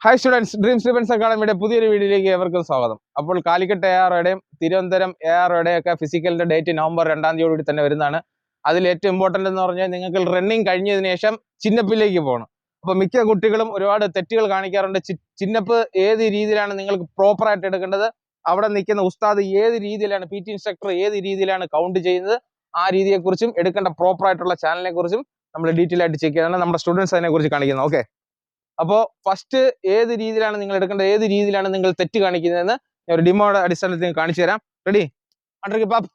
Hi students, dream students അക്കാഡമിയുടെ പുതിയൊരു വീഡിയോയിലേക്ക് ഏവർക്കും സ്വാഗതം. അപ്പോൾ കാലിക്കറ്റ് AROയുടെയും തിരുവനന്തപുരം AROയുടെയും ഒക്കെ ഫിസിക്കലിന്റെ ഡേറ്റ് നവംബർ 2-ാം തീയതിയോടുകൂടി തന്നെ വരുന്നതാണ്. അതിൽ ഏറ്റവും ഇമ്പോർട്ടന്റ് എന്ന് പറഞ്ഞാൽ നിങ്ങൾക്ക് റണ്ണിങ് കഴിഞ്ഞതിന് ശേഷം ചിന്നപ്പിലേക്ക് പോകണം. അപ്പോൾ മിക്ക കുട്ടികളും ഒരുപാട് തെറ്റുകൾ കാണിക്കാറുണ്ട്. ചിന്നപ്പ് ഏത് രീതിയിലാണ് നിങ്ങൾക്ക് പ്രോപ്പർ ആയിട്ട് എടുക്കേണ്ടത്, അവിടെ നിൽക്കുന്ന ഉസ്താദ് ഏത് രീതിയിലാണ്, PT ഇൻസ്ട്രക്ടർ ഏത് രീതിയിലാണ് കൗണ്ട് ചെയ്യുന്നത്, ആ രീതിയെക്കുറിച്ചും എടുക്കേണ്ട പ്രോപ്പർ ആയിട്ടുള്ള ചാനലിനെ കുറിച്ചും നമ്മൾ ഡീറ്റെയിൽ ആയിട്ട് ചെക്ക് ചെയ്താണ് നമ്മുടെ സ്റ്റുഡൻസ് അതിനെ കുറിച്ച് കാണിക്കുന്നത്. ഓക്കെ, അപ്പോൾ ഫസ്റ്റ് ഏത് രീതിയിലാണ് നിങ്ങൾ എടുക്കേണ്ടത്, ഏത് രീതിയിലാണ് നിങ്ങൾ തെറ്റ് കാണിക്കുന്നതെന്ന് ഞാൻ ഒരു ഡിമോയുടെ അടിസ്ഥാനത്തിൽ കാണിച്ചു തരാം. Ready? Under grip up.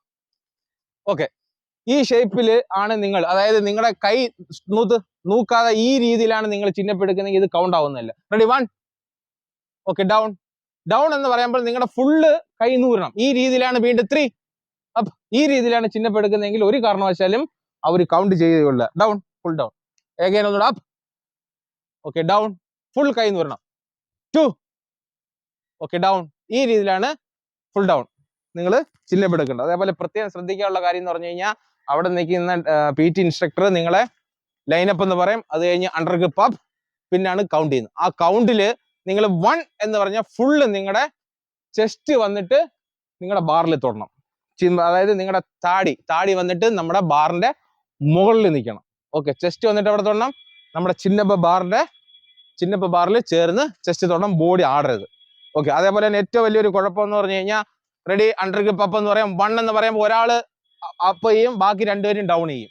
Okay, ഈ ഷേപ്പിൽ ആണ് നിങ്ങൾ, അതായത് നിങ്ങളുടെ കൈ നൂക്കാതെ ഈ രീതിയിലാണ് നിങ്ങൾ ചിഹ്നപ്പെടുക്കുന്നതെങ്കിൽ ഇത് കൗണ്ട് ആവുന്നില്ല. റെഡി? 1. Okay, down. ഡൗൺ എന്ന് പറയുമ്പോൾ നിങ്ങളുടെ ഫുള്ള് കൈ നൂരണം. ഈ രീതിയിലാണ് വീണ്ടും 3 അപ്പ്. ഈ രീതിയിലാണ് ചിഹ്നപ്പെടുക്കുന്നതെങ്കിൽ ഒരു കാരണവശാലും അവർ കൗണ്ട് ചെയ്യുകയുള്ളൂ. Down, full down. എഗൈൻ ഒന്നുകൂടെ അപ്പ്. ഓക്കെ, ഡൗൺ, ഫുൾ കൈ എന്ന് വരണം. 2. Okay, down. ഈ രീതിയിലാണ് ഫുൾ ഡൗൺ നിങ്ങൾ ചിഹ്നപ്പെടുക്കേണ്ടത്. അതേപോലെ പ്രത്യേകം ശ്രദ്ധിക്കാനുള്ള കാര്യം എന്ന് പറഞ്ഞു കഴിഞ്ഞാൽ അവിടെ നിൽക്കുന്ന PT ഇൻസ്ട്രക്ടർ നിങ്ങളെ ലൈനപ്പ് എന്ന് പറയും. അത് കഴിഞ്ഞ് അണ്ടർ ഗ്രിപ്പ് അപ്പ്, പിന്നാണ് കൗണ്ട് ചെയ്യുന്നത്. ആ കൗണ്ടിൽ നിങ്ങൾ 1 എന്ന് പറഞ്ഞാൽ ഫുള്ള് നിങ്ങളുടെ ചെസ്റ്റ് വന്നിട്ട് നിങ്ങളുടെ ബാറിൽ തൊടണം. അതായത് നിങ്ങളുടെ താടി വന്നിട്ട് നമ്മുടെ ബാറിന്റെ മുകളിൽ നിൽക്കണം. ഓക്കെ, ചെസ്റ്റ് വന്നിട്ട് അവിടെ തൊടണം. നമ്മുടെ ചിഹ്നപ്പ ബാറിൽ ചേർന്ന് ചെസ്റ്റ് തൊടണം, ബോഡി ആടരുത്. ഓക്കെ, അതേപോലെ തന്നെ ഏറ്റവും വലിയൊരു കുഴപ്പം എന്ന് പറഞ്ഞു കഴിഞ്ഞാൽ, റെഡി? അണ്ടർ ഗ്രിപ്പ് അപ്പ് എന്ന് പറയാം. 1 എന്ന് പറയുമ്പോൾ ഒരാൾ അപ്പ് ചെയ്യും, ബാക്കി രണ്ടുപേരും ഡൗൺ ചെയ്യും.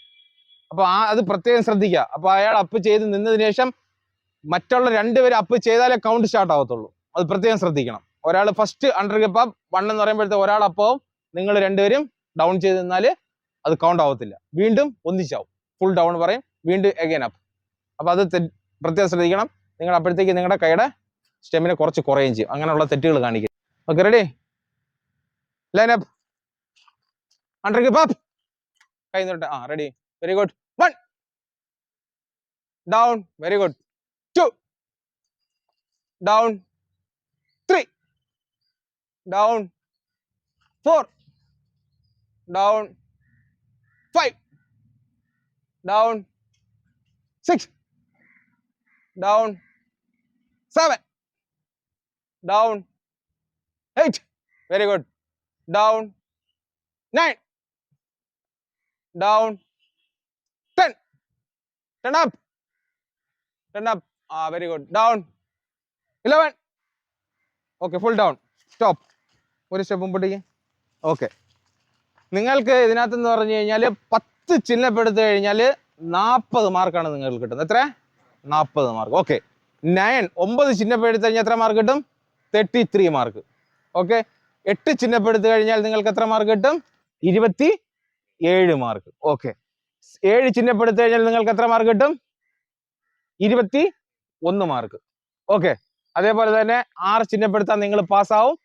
അപ്പൊ അത് പ്രത്യേകം ശ്രദ്ധിക്കുക. അപ്പൊ അയാൾ അപ്പ് ചെയ്ത് നിന്നതിന് ശേഷം മറ്റുള്ള രണ്ടുപേരും അപ്പ് ചെയ്താലേ കൗണ്ട് സ്റ്റാർട്ട് ആവത്തുള്ളൂ. അത് പ്രത്യേകം ശ്രദ്ധിക്കണം. ഒരാൾ ഫസ്റ്റ് അണ്ടർ ഗ്രിപ്പ് അപ്പ് 1 എന്ന് പറയുമ്പോഴത്തേക്ക് ഒരാൾ അപ്പവും നിങ്ങൾ രണ്ടുപേരും ഡൗൺ ചെയ്ത് നിന്നാൽ അത് കൗണ്ട് ആവത്തില്ല. വീണ്ടും ഒന്നിച്ചാവും, ഫുൾ ഡൗൺ പറയും, വീണ്ടും എഗൈൻ അപ്പ്. അപ്പൊ അത് പ്രത്യേകം ശ്രദ്ധിക്കണം. നിങ്ങൾ അപ്പോഴത്തേക്ക് നിങ്ങളുടെ കൈയുടെ സ്റ്റെമിന കുറച്ച് കുറയുകയും ചെയ്യും. അങ്ങനെയുള്ള തെറ്റുകൾ കാണിക്കും. Okay, ready? Line up, under grip up, കൈ നോട്ടെ. Ready? Very good. 1 down, very good. 2 down, 3 down, 4 down, 5 down, 6 down, 7 down, 8 very good, down, 9 down, 10 turn up, very good, down, 11. Okay, full down, stop. ഒരു step മുമ്പോട്ടേക്ക്. Okay, നിങ്ങൾക്ക് ഇതിനകത്ത് എന്ന് പറഞ്ഞു കഴിഞ്ഞാൽ 10 ചിഹ്നപ്പെടുത്തി കഴിഞ്ഞാൽ 40 മാർക്കാണ് നിങ്ങൾക്ക് കിട്ടുന്നത്. എത്ര? 40 മാർക്ക്. ഓക്കെ, 9 ചിഹ്നപ്പെടുത്തി കഴിഞ്ഞാൽ എത്ര മാർക്ക് കിട്ടും? 33 മാർക്ക്. ഓക്കെ, 8 ചിഹ്നപ്പെടുത്തി കഴിഞ്ഞാൽ നിങ്ങൾക്ക് എത്ര മാർക്ക് കിട്ടും? 27 മാർക്ക്. ഓക്കെ, 7 ചിഹ്നപ്പെടുത്തി കഴിഞ്ഞാൽ നിങ്ങൾക്ക് എത്ര മാർക്ക് കിട്ടും? 21 മാർക്ക്. ഓക്കെ, അതേപോലെ തന്നെ 6 ചിഹ്നപ്പെടുത്താൻ നിങ്ങൾ പാസ്സാവും,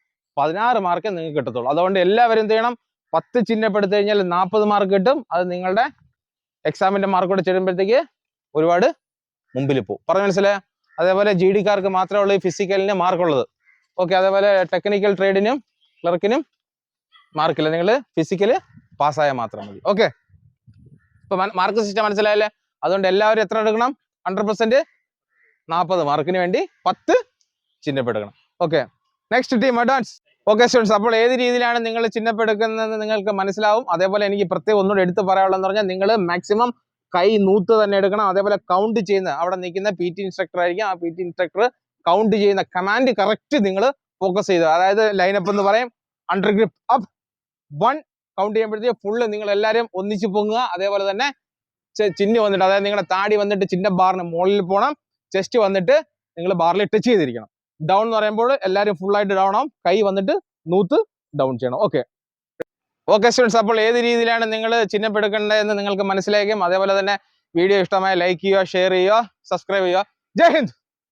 16 മാർക്ക് നിങ്ങൾക്ക് കിട്ടത്തുള്ളൂ. അതുകൊണ്ട് എല്ലാവരും എന്ത് ചെയ്യണം? 10 ചിഹ്നപ്പെടുത്തി കഴിഞ്ഞാൽ 40 മാർക്ക് കിട്ടും. അത് നിങ്ങളുടെ എക്സാമിന്റെ മാർക്കോടെ ചേരുമ്പോഴത്തേക്ക് ഒരുപാട് മുമ്പിൽ പോകും. പറഞ്ഞു മനസ്സിലായോ? അതേപോലെ GD കാർക്ക് മാത്രമേ ഉള്ളൂ ഈ ഫിസിക്കലിന് മാർക്കുള്ളത്. ഓക്കെ, അതേപോലെ ടെക്നിക്കൽ ട്രേഡിനും ക്ലർക്കിനും മാർക്കില്ല. നിങ്ങൾ ഫിസിക്കല് പാസ്സായാൽ മാത്രം മതി. ഓക്കെ, ഇപ്പൊ മാർക്ക് സിസ്റ്റം മനസ്സിലായല്ലേ? അതുകൊണ്ട് എല്ലാവരും എത്ര എടുക്കണം? 100% 40 മാർക്കിന് വേണ്ടി 10 ചിഹ്നപ്പെടുക്കണം. Okay, next team advance. Okay students, അപ്പോൾ ഏത് രീതിയിലാണ് നിങ്ങൾ ചിഹ്നപ്പെടുക്കുന്നത് നിങ്ങൾക്ക് മനസ്സിലാവും. അതേപോലെ എനിക്ക് പ്രത്യേകം ഒന്നുകൂടെ എടുത്ത് പറയാനുള്ളതെന്ന് പറഞ്ഞാൽ നിങ്ങൾ മാക്സിമം കൈ നൂത്ത് തന്നെ എടുക്കണം. അതേപോലെ കൗണ്ട് ചെയ്യുന്ന അവിടെ നിൽക്കുന്ന PT ഇൻസ്ട്രക്ടർ ആയിരിക്കും. ആ PT ഇൻസ്ട്രക്ടർ കൗണ്ട് ചെയ്യുന്ന കമാൻഡ് കറക്റ്റ് നിങ്ങൾ ഫോക്കസ് ചെയ്ത്, അതായത് ലൈനപ്പ് എന്ന് പറയും. അണ്ടർ ഗ്രിപ്പ് അപ്പ് 1 കൗണ്ട് ചെയ്യുമ്പോഴത്തേക്ക് ഫുള്ള് നിങ്ങൾ എല്ലാവരും ഒന്നിച്ച് പൊങ്ങുക. അതേപോലെ തന്നെ ചിഹ്നം വന്നിട്ട്, അതായത് നിങ്ങളുടെ താടി വന്നിട്ട് ചിഹ്ന ബാറിന് മുകളിൽ പോകണം. ചെസ്റ്റ് വന്നിട്ട് നിങ്ങൾ ബാറിൽ ടച്ച് ചെയ്തിരിക്കണം. ഡൗൺ എന്ന് പറയുമ്പോൾ എല്ലാവരും ഫുള്ളായിട്ട് ഡൗൺ ആവും, കൈ വന്നിട്ട് നൂത്ത് ഡൗൺ ചെയ്യണം. ഓക്കെ സ്റ്റുഡൻസ്, അപ്പോൾ ഏത് രീതിയിലാണ് നിങ്ങൾ ചിഹ്നപ്പെടുക്കേണ്ടതെന്ന് നിങ്ങൾക്ക് മനസ്സിലാക്കും. അതേപോലെ തന്നെ വീഡിയോ ഇഷ്ടമായ ലൈക്ക് ചെയ്യുക, ഷെയർ ചെയ്യുക, സബ്സ്ക്രൈബ് ചെയ്യുക. ജയ് ഹിന്ദ്.